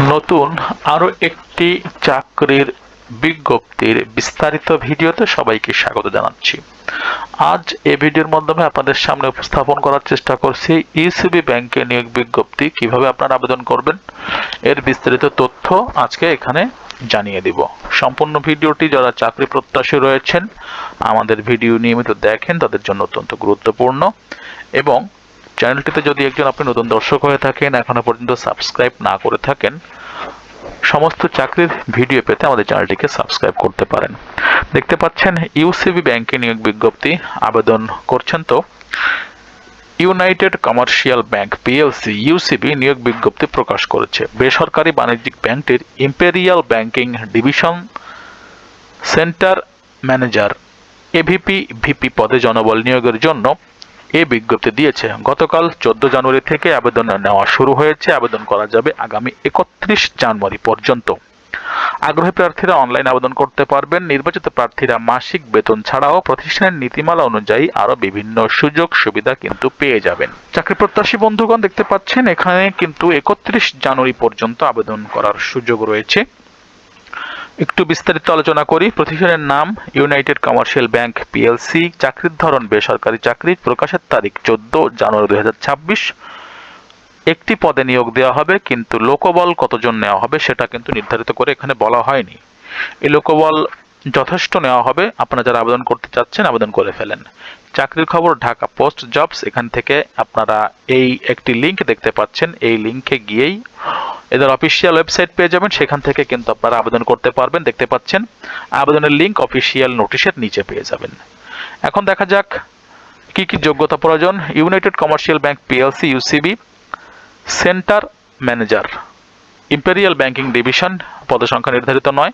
নতুন আরো একটি চাকরির বিজ্ঞপ্তির বিস্তারিত ভিডিওতে সবাইকে স্বাগত জানাচ্ছি। আজ এই ভিডিওর মাধ্যমে আপনাদের সামনে উপস্থাপন করার চেষ্টা করছি ইউসিবি ব্যাংকে নিয়োগ বিজ্ঞপ্তি কিভাবে আপনারা আবেদন করবেন এর বিস্তারিত তথ্য আজকে এখানে জানিয়ে দিব। সম্পূর্ণ ভিডিওটি যারা চাকরি প্রত্যাশী রয়েছেন আমাদের ভিডিও নিয়মিত দেখেন তাদের জন্য অত্যন্ত গুরুত্বপূর্ণ, এবং চ্যানেলটিতে যদি একজন আপনি নতুন দর্শক হয়ে থাকেন এখনো পর্যন্ত সাবস্ক্রাইব না করে থাকেন, সমস্ত চাকরির ভিডিও পেতে আমাদের চ্যানেলটিকে সাবস্ক্রাইব করতে পারেন। দেখতে পাচ্ছেন ইউসিবি ব্যাংকে নিয়োগ বিজ্ঞপ্তি আবেদন করছেন তো United Commercial Bank PLC UCB নিয়োগ বিজ্ঞপ্তি প্রকাশ করেছে। বেসরকারি বাণিজ্যিক ব্যাংকটির imperial banking division centre manager AVP VP পদে জনবল নিয়োগের জন্য এই বিজ্ঞপ্তি দিয়েছে। গতকাল 14 জানুয়ারি থেকে আবেদন নেওয়া শুরু হয়েছে। আবেদন করা যাবে আগামী 31 জানুয়ারি পর্যন্ত। আগ্রহী প্রার্থীরা অনলাইন আবেদন করতে পারবেন। নির্বাচিত প্রার্থীরা মাসিক বেতন ছাড়াও প্রতিষ্ঠানের নীতিমালা অনুযায়ী আরো বিভিন্ন সুযোগ সুবিধা কিন্তু পেয়ে যাবেন। চাকরি প্রত্যাশী বন্ধুগণ দেখতে পাচ্ছেন এখানে কিন্তু 31 জানুয়ারি পর্যন্ত আবেদন করার সুযোগ রয়েছে। একটু বিস্তারিত আলোচনা করি। প্রতিষ্ঠানের নাম ইউনাইটেড কমার্শিয়াল ব্যাংক পিএলসি। চাকরির ধরন বেসরকারি চাকরি। প্রকাশের তারিখ 14 জানুয়ারি 2026। একটি পদে নিয়োগ দেওয়া হবে, কিন্তু লোকবল কতজন নেওয়া হবে সেটা কিন্তু নির্ধারিত করে এখানে বলা হয়নি। এই লোকবল যথেষ্ট নেওয়া হবে। আপনারা যারা আবেদন করতে চাচ্ছেন আবেদন করে ফেলেন। চাকরির খবর ঢাকা পোস্ট জবস, এখান থেকে আপনারা এই একটি লিংক দেখতে পাচ্ছেন, এই লিংকে গিয়েই এদের অফিসিয়াল ওয়েবসাইট পেয়ে যাবেন, সেখান থেকে কিন্তু আপনারা আবেদন করতে পারবেন। দেখতে পাচ্ছেন আবেদনের লিংক অফিসিয়াল নোটিশের নিচে পেয়ে যাবেন। এখন দেখা যাক কি কি যোগ্যতা প্রয়োজন। United Commercial Bank PLC UCB centre manager imperial banking division, পদসংখ্যা নির্ধারিত নয়।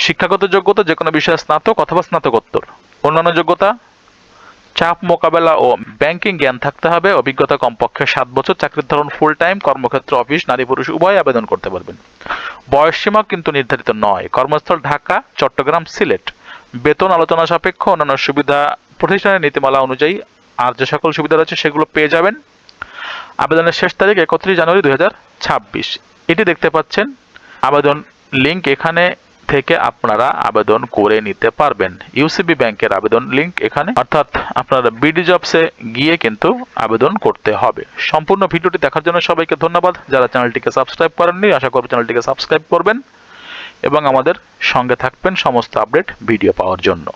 শিক্ষাগত যোগ্যতা যে কোনো বিষয়ে স্নাতক অথবা স্নাতকোত্তর। অন্যান্য যোগ্যতা চাপ মোকাবেলা ও ব্যাংকিং জ্ঞান থাকতে হবে। অভিজ্ঞতা কমপক্ষে 7 বছর। চাকরির ধরন ফুল টাইম। কর্মক্ষেত্র অফিস। নারী পুরুষ উভয় আবেদন করতে পারবেন। বয়সসীমা কিন্তু নির্ধারিত নয়। কর্মস্থল ঢাকা, চট্টগ্রাম, সিলেট। বেতন আলোচনা সাপেক্ষ। অন্যান্য সুবিধা প্রতিষ্ঠানের নীতিমালা অনুযায়ী আর যে সকল সুবিধা রয়েছে সেগুলো পেয়ে যাবেন। আবেদনের শেষ তারিখ 31 জানুয়ারি 2026। এটি দেখতে পাচ্ছেন আবেদন লিংক, এখানে থেকে আপনারা আবেদন করে নিতে পারবেন। ইউসিবি ব্যাংকের আবেদন লিংক এখানে, অর্থাৎ আপনারা বিডি জবসে গিয়ে কিন্তু আবেদন করতে হবে। সম্পূর্ণ ভিডিওটি দেখার জন্য সবাইকে ধন্যবাদ। যারা চ্যানেলটিকে সাবস্ক্রাইব করেননি আশা করব চ্যানেলটিকে সাবস্ক্রাইব করবেন এবং আমাদের সঙ্গে থাকবেন সমস্ত আপডেট ভিডিও পাওয়ার জন্য।